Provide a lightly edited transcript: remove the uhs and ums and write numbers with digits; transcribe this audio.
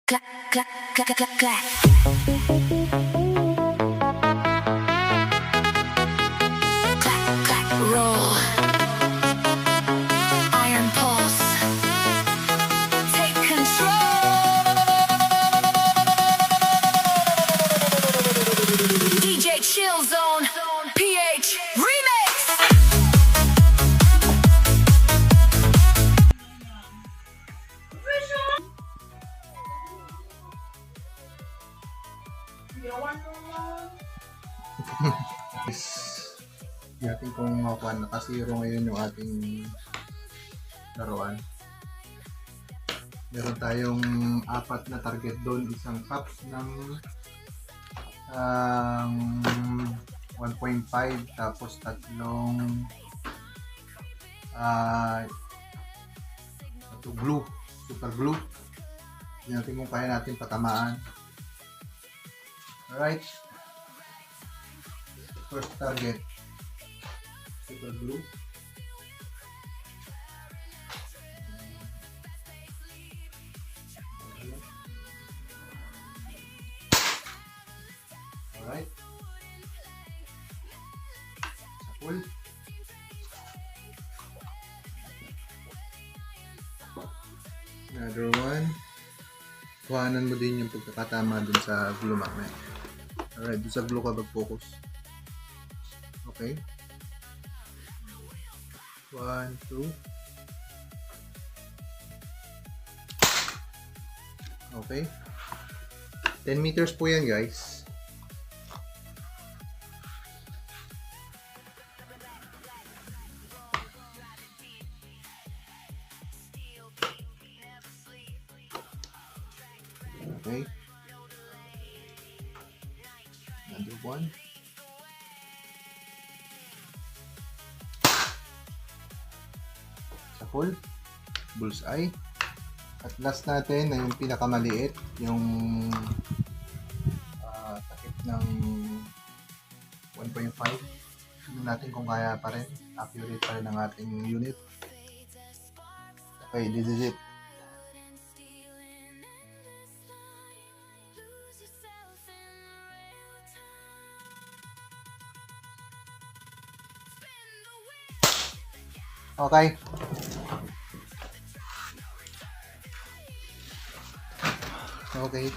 clap, clap, clap, clap, clap. Clap, clap, roll. Iron pulse. Take control. DJ Chill Zone. PH Remix. Natin kung nakasiro ngayon yung ating laruan. Meron tayong 4 na target doon, isang cups ng 1.5, tapos tatlong glue, super glue. Hindi natin kung kaya natin patamaan. Alright, first target, super glue. Alright, full. Another one. Kuhanan mo din yung pagkakatama dun sa glue magnet. Alright, dun sa glue ka mag-focus. Okay. 1, 2. Okay. 10 meters po yan, guys. Okay. Another one. Sa full. Bullseye. At last natin na yung pinakamaliit, yung takip ng 1.5. Tignan natin kung kaya pa rin. Accurate pa rin ang ating unit. Okay, this is it. Okay. Okay.